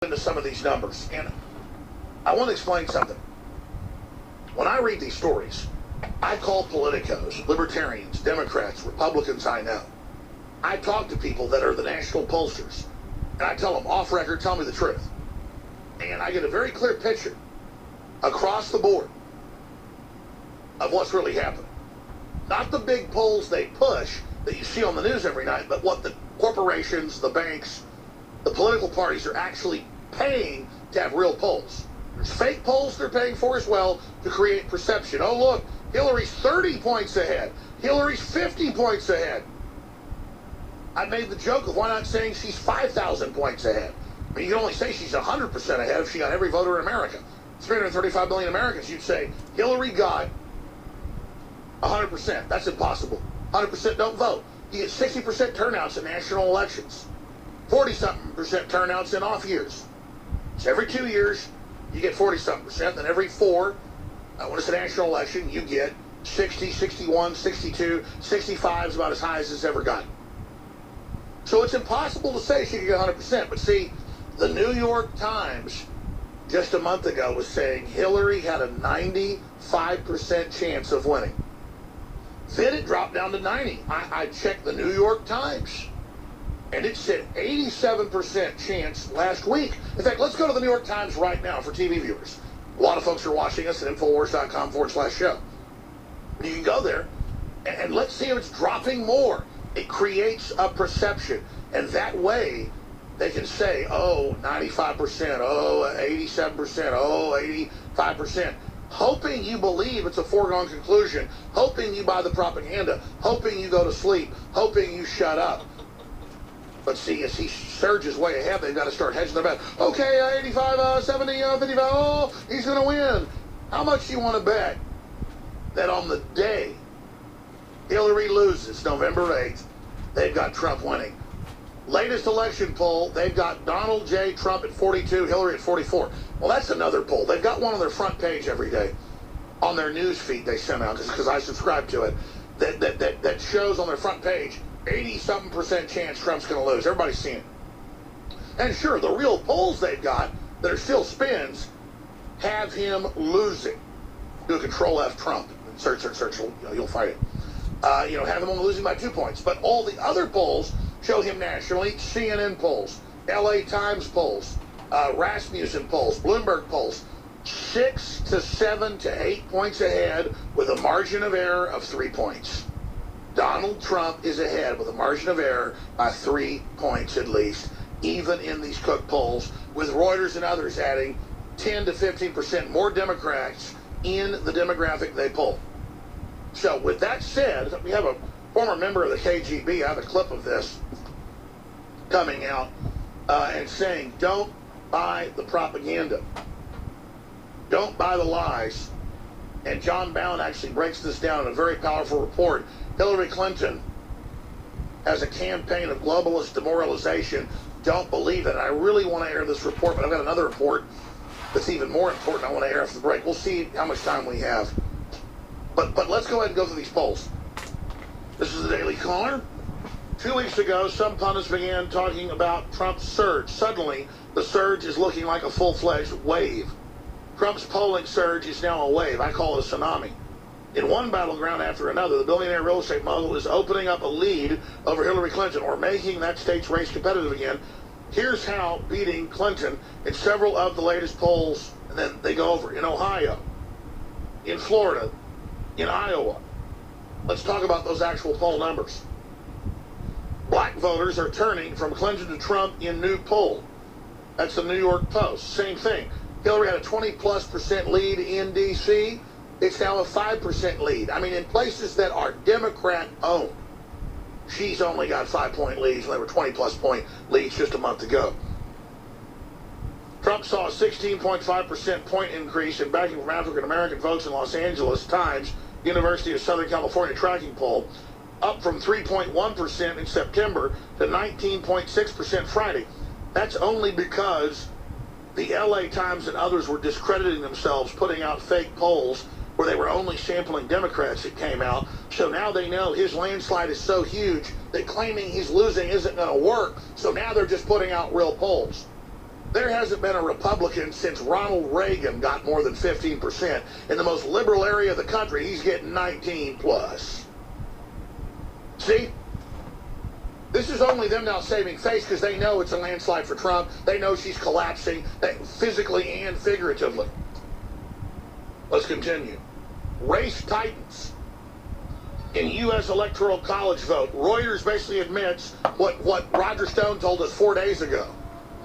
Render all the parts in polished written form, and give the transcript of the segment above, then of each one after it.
into some of these numbers, and I want to explain something. When I read these stories, I call politicos, libertarians, Democrats, Republicans I know. I talk to people that are the national pollsters, and I tell them, off record, tell me the truth. And I get a very clear picture across the board of what's really happening. Not the big polls they push that you see on the news every night, but what the corporations, the banks, the political parties are actually paying to have real polls. There's fake polls they're paying for as well to create perception. Oh, look, Hillary's 30 points ahead. Hillary's 50 points ahead. I made the joke of why not saying she's 5,000 points ahead. I mean, you can only say she's 100% ahead if she got every voter in America. 335 million Americans, you'd say Hillary got 100%. That's impossible. 100% don't vote. You get 60% turnouts in national elections. 40-something% turnouts in off years. So every 2 years, you get 40-something%. Then every four, when it's a national election, you get 60, 61, 62, 65 is about as high as it's ever gotten. So it's impossible to say she could get 100%. But see, the New York Times just a month ago was saying Hillary had a 95% chance of winning. Then it dropped down to 90. I checked the New York Times, and it said 87% chance last week. In fact, let's go to the New York Times right now for TV viewers. A lot of folks are watching us at Infowars.com/show. You can go there, and let's see if it's dropping more. It creates a perception, and that way they can say, oh, 95%, oh, 87%, oh, 85%, hoping you believe it's a foregone conclusion, hoping you buy the propaganda, hoping you go to sleep, hoping you shut up. But see, as he surges way ahead, they've got to start hedging their bet. Okay, 85, 70, 55, oh, he's going to win. How much do you want to bet that on the day Hillary loses, November 8th, they've got Trump winning? Latest election poll, they've got Donald J. Trump at 42, Hillary at 44. Well, that's another poll. They've got one on their front page every day on their news feed they send out, because I subscribe to it, that shows on their front page 80-something% chance Trump's going to lose. Everybody's seen it. And sure, the real polls they've got that are still spins have him losing. Do a Control F Trump. Search. You'll find it. Have him only losing by 2 points. But all the other polls show him nationally. CNN polls, LA Times polls, Rasmussen polls, Bloomberg polls, 6 to 7 to 8 points ahead with a margin of error of 3 points. Donald Trump is ahead with a margin of error by 3 points at least, even in these Cook polls, with Reuters and others adding 10 to 15% more Democrats in the demographic they poll. So with that said, we have a former member of the KGB. I have a clip of this coming out and saying, don't buy the propaganda. Don't buy the lies. And John Bound actually breaks this down in a very powerful report. Hillary Clinton has a campaign of globalist demoralization. Don't believe it. I really want to air this report, but I've got another report that's even more important I want to air after the break. We'll see how much time we have. But let's go ahead and go through these polls. This is the Daily Caller. 2 weeks ago, some pundits began talking about Trump's surge. Suddenly, the surge is looking like a full-fledged wave. Trump's polling surge is now a wave. I call it a tsunami. In one battleground after another, the billionaire real estate mogul is opening up a lead over Hillary Clinton, or making that state's race competitive again. Here's how beating Clinton in several of the latest polls, and then they go over in Ohio, in Florida, in Iowa. Let's talk about those actual poll numbers. Black voters are turning from Clinton to Trump in new poll. That's the New York Post. Same thing. Hillary had a 20+% lead in D.C. It's now a 5% lead. I mean, in places that are Democrat-owned, she's only got 5-point leads when they were 20+ point leads just a month ago. Trump saw a 16.5% point increase in backing from African-American votes in Los Angeles. Times, University of Southern California tracking poll, up from 3.1% in September to 19.6% Friday. That's only because the LA Times and others were discrediting themselves, putting out fake polls where they were only sampling Democrats that came out. So now they know his landslide is so huge that claiming he's losing isn't going to work. So now they're just putting out real polls. There hasn't been a Republican since Ronald Reagan got more than 15%. In the most liberal area of the country, he's getting 19 plus. See? This is only them now saving face because they know it's a landslide for Trump. They know she's collapsing physically and figuratively. Let's continue. Race titans in U.S. Electoral College vote. Reuters basically admits what Roger Stone told us 4 days ago.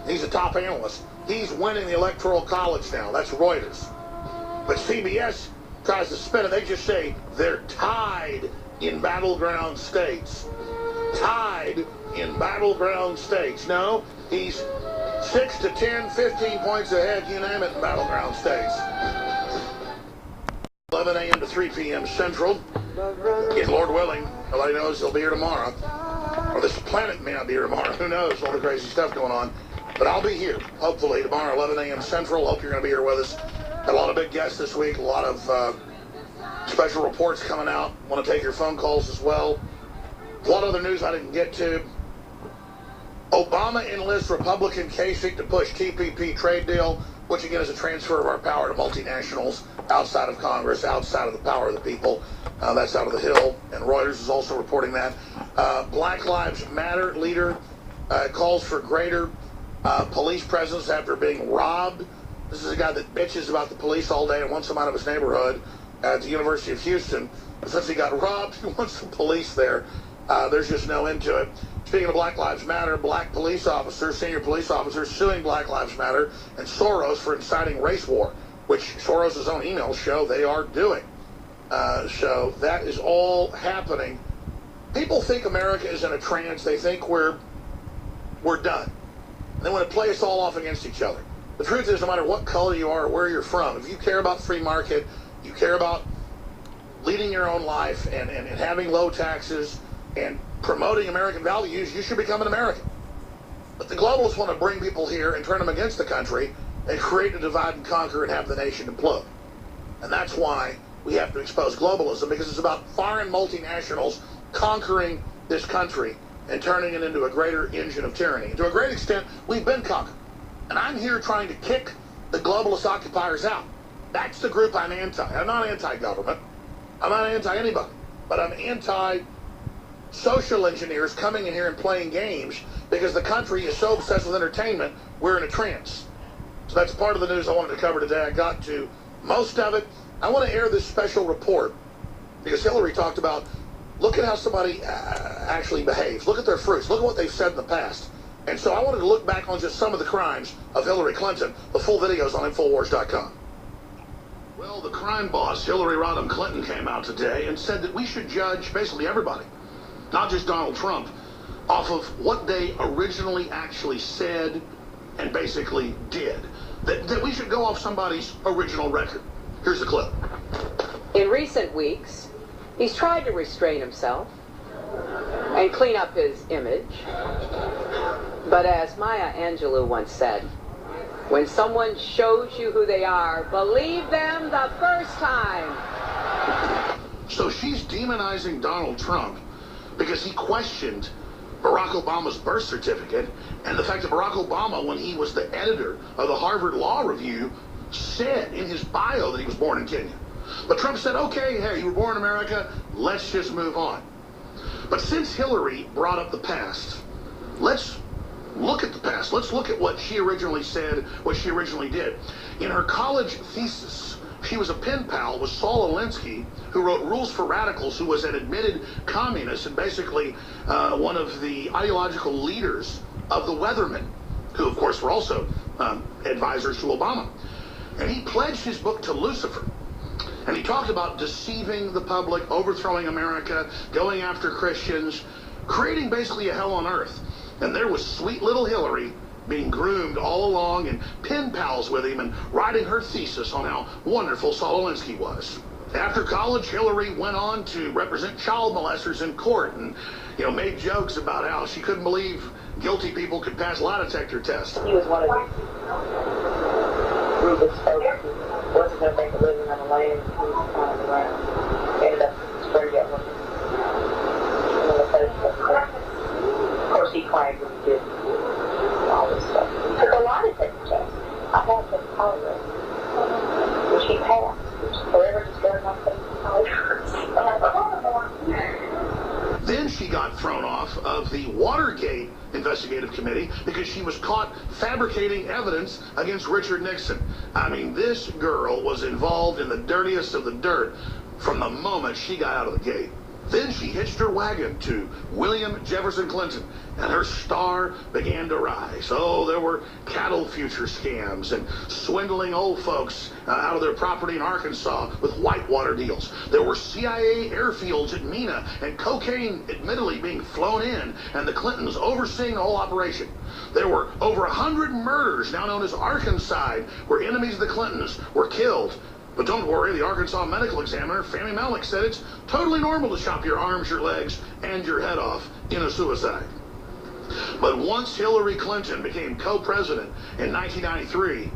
He's a top analyst. He's winning the Electoral College now. That's Reuters. But CBS tries to spin it. They just say they're tied in battleground states. Tied in battleground states. No, he's 6 to 10, 15 points ahead, you name it, in battleground states. 11 a.m. to 3 p.m. Central. If Lord willing, nobody knows he'll be here tomorrow. Or this planet may not be here tomorrow. Who knows? All the crazy stuff going on. But I'll be here, hopefully, tomorrow, 11 a.m. Central. Hope you're going to be here with us. Got a lot of big guests this week. A lot of special reports coming out. Want to take your phone calls as well. A lot of other news I didn't get to. Obama enlists Republican Kasich to push TPP trade deal, which again is a transfer of our power to multinationals outside of Congress, outside of the power of the people. That's out of the Hill, and Reuters is also reporting that. Black Lives Matter leader calls for greater police presence after being robbed. This is a guy that bitches about the police all day and wants them out of his neighborhood at the University of Houston. Since he got robbed, he wants the police there. There's just no end to it. Speaking of Black Lives Matter, black police officers, senior police officers suing Black Lives Matter and Soros for inciting race war, which Soros' own emails show they are doing. So that is all happening. People think America is in a trance. They think we're done. And they want to play us all off against each other. The truth is, no matter what color you are or where you're from, if you care about free market, you care about leading your own life and having low taxes and promoting American values, you should become an American. But the globalists want to bring people here and turn them against the country and create a divide and conquer and have the nation implode. And that's why we have to expose globalism, because it's about foreign multinationals conquering this country and turning it into a greater engine of tyranny. And to a great extent, we've been conquered. And I'm here trying to kick the globalist occupiers out. That's the group I'm anti. I'm not anti-government. I'm not anti-anybody. But I'm anti-social engineers coming in here and playing games because the country is so obsessed with entertainment, we're in a trance. So that's part of the news I wanted to cover today. I got to most of it. I want to air this special report because Hillary talked about, look at how somebody actually behaves. Look at their fruits. Look at what they've said in the past. And so I wanted to look back on just some of the crimes of Hillary Clinton. The full video is on Infowars.com. Well, the crime boss, Hillary Rodham Clinton, came out today and said that we should judge basically everybody, not just Donald Trump, off of what they originally actually said and basically did. That we should go off somebody's original record. Here's the clip. In recent weeks, he's tried to restrain himself and clean up his image. But as Maya Angelou once said, when someone shows you who they are, believe them the first time. So she's demonizing Donald Trump because he questioned Barack Obama's birth certificate and the fact that Barack Obama, when he was the editor of the Harvard Law Review, said in his bio that he was born in Kenya. But Trump said, okay, hey, you were born in America, let's just move on. But since Hillary brought up the past, let's look at the past. Let's look at what she originally said, what she originally did. In her college thesis, she was a pen pal with Saul Alinsky, who wrote Rules for Radicals, who was an admitted communist and basically one of the ideological leaders of the Weathermen, who, of course, were also advisors to Obama. And he pledged his book to Lucifer. And he talked about deceiving the public, overthrowing America, going after Christians, creating basically a hell on earth. And there was sweet little Hillary being groomed all along and pen pals with him and writing her thesis on how wonderful Saul Alinsky was. After college, Hillary went on to represent child molesters in court and, made jokes about how she couldn't believe guilty people could pass lie detector tests. He was one of the ruthless folks who wasn't going to make a living on the land. He was kind of around. Ended up straight up with Of course, he claimed that he did all this stuff. He took a lot of things. I had this Congress, and she passed. Forever just going off the Congress. Then she got thrown off of the Watergate investigative committee because she was caught fabricating evidence against Richard Nixon. I mean, this girl was involved in the dirtiest of the dirt from the moment she got out of the gate. Then she hitched her wagon to William Jefferson Clinton, and her star began to rise. Oh, there were cattle future scams and swindling old folks out of their property in Arkansas with whitewater deals. There were CIA airfields at Mena and cocaine admittedly being flown in, and the Clintons overseeing the whole operation. There were over 100 murders, now known as Arkancide, where enemies of the Clintons were killed. But don't worry, the Arkansas medical examiner, Fahmy Malek, said it's totally normal to chop your arms, your legs, and your head off in a suicide. But once Hillary Clinton became co-president in 1993,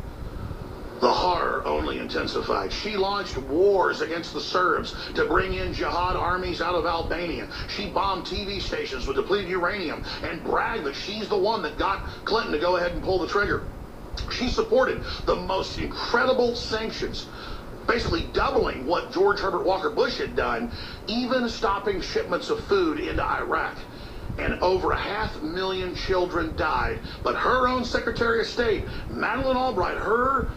the horror only intensified. She launched wars against the Serbs to bring in jihad armies out of Albania. She bombed TV stations with depleted uranium and bragged that she's the one that got Clinton to go ahead and pull the trigger. She supported the most incredible sanctions, basically doubling what George Herbert Walker Bush had done, even stopping shipments of food into Iraq. And over 500,000 children died. But her own Secretary of State, Madeleine Albright, her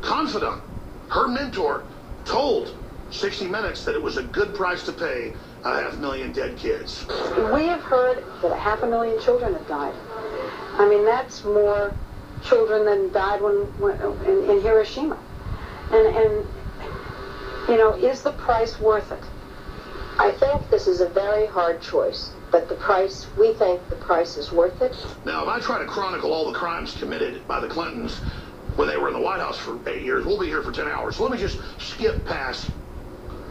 confidant, her mentor, told 60 Minutes that it was a good price to pay, 500,000 dead kids. We have heard that 500,000 children have died. I mean, that's more children than died in Hiroshima. And you know, is the price worth it? I think this is a very hard choice, but we think the price is worth it. Now, if I try to chronicle all the crimes committed by the Clintons when they were in the White House for 8 years, we'll be here for 10 hours. So let me just skip past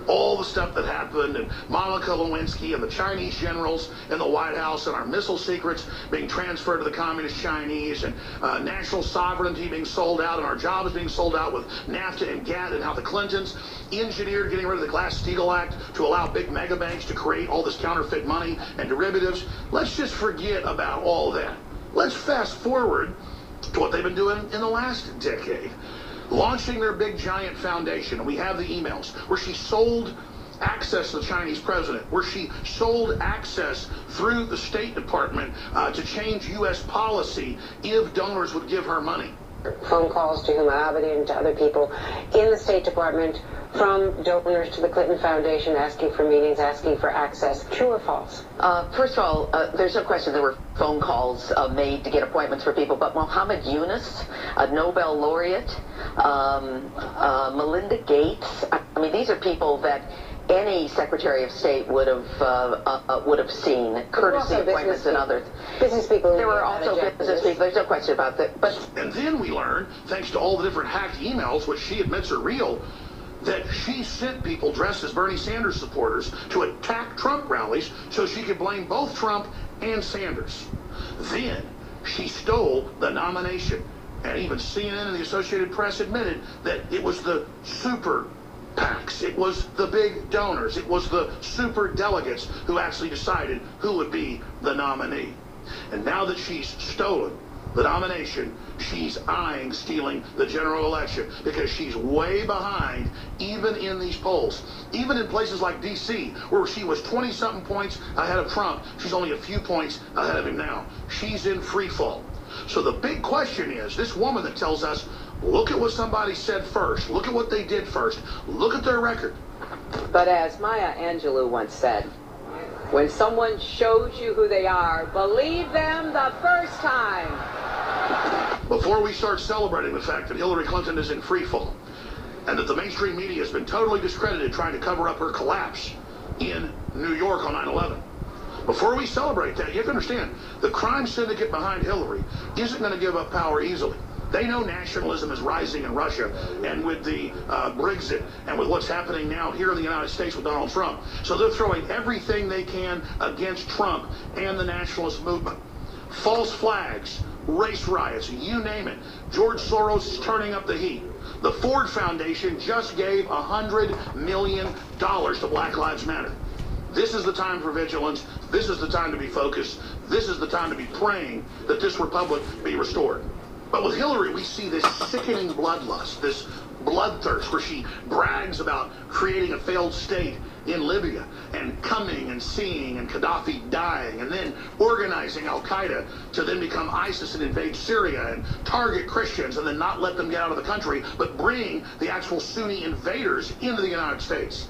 all the stuff that happened, and Monica Lewinsky and the Chinese generals in the White House, and our missile secrets being transferred to the communist Chinese, and national sovereignty being sold out, and our jobs being sold out with NAFTA and GATT, and how the Clintons engineered getting rid of the Glass-Steagall Act to allow big mega banks to create all this counterfeit money and derivatives. Let's just forget about all that. Let's fast forward to what they've been doing in the last decade. Launching their big giant foundation. We have the emails where she sold access to the Chinese president, where she sold access through the State Department to change U.S. policy if donors would give her money. Phone calls to Huma Abedin and to other people in the State Department from donors to the Clinton Foundation asking for meetings, asking for access. True or false? First of all, there's no question there were phone calls made to get appointments for people, but Muhammad Yunus, a Nobel laureate, Melinda Gates, I mean, these are people that any Secretary of State would have seen, courtesy appointments and others. Business people. There were also business people. There's no question about that. But and then we learned, thanks to all the different hacked emails, which she admits are real, that she sent people dressed as Bernie Sanders supporters to attack Trump rallies so she could blame both Trump and Sanders. Then she stole the nomination. And even CNN and the Associated Press admitted that it was the super PACs, it was the big donors, it was the super delegates who actually decided who would be the nominee. And now that she's stolen the nomination, she's eyeing stealing the general election because she's way behind even in these polls. Even in places like D.C., where she was 20-something points ahead of Trump, she's only a few points ahead of him now. She's in free fall. So the big question is, this woman that tells us, look at what somebody said first, look at what they did first, look at their record. But as Maya Angelou once said, when someone shows you who they are, believe them the first time. Before we start celebrating the fact that Hillary Clinton is in free fall, and that the mainstream media has been totally discredited trying to cover up her collapse in New York on 9/11, before we celebrate that, you have to understand, the crime syndicate behind Hillary isn't going to give up power easily. They know nationalism is rising in Russia, and with the Brexit, and with what's happening now here in the United States with Donald Trump. So they're throwing everything they can against Trump and the nationalist movement. False flags, race riots, you name it. George Soros is turning up the heat. The Ford Foundation just gave $100 million to Black Lives Matter. This is the time for vigilance. This is the time to be focused. This is the time to be praying that this republic be restored. But with Hillary, we see this sickening bloodlust, this bloodthirst, where she brags about creating a failed state in Libya and coming and seeing and Gaddafi dying and then organizing Al-Qaeda to then become ISIS and invade Syria and target Christians and then not let them get out of the country, but bring the actual Sunni invaders into the United States.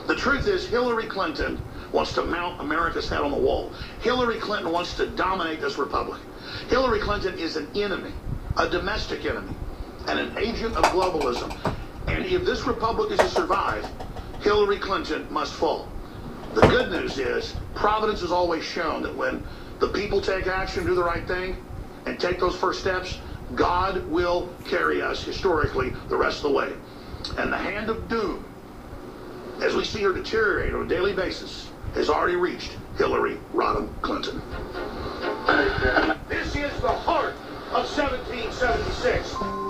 The truth is, Hillary Clinton wants to mount America's head on the wall. Hillary Clinton wants to dominate this republic. Hillary Clinton is an enemy, a domestic enemy, and an agent of globalism. And if this republic is to survive, Hillary Clinton must fall. The good news is, Providence has always shown that when the people take action, do the right thing, and take those first steps, God will carry us historically the rest of the way. And the hand of doom, as we see her deteriorate on a daily basis, has already reached Hillary Rodham Clinton. This is the heart of 1776.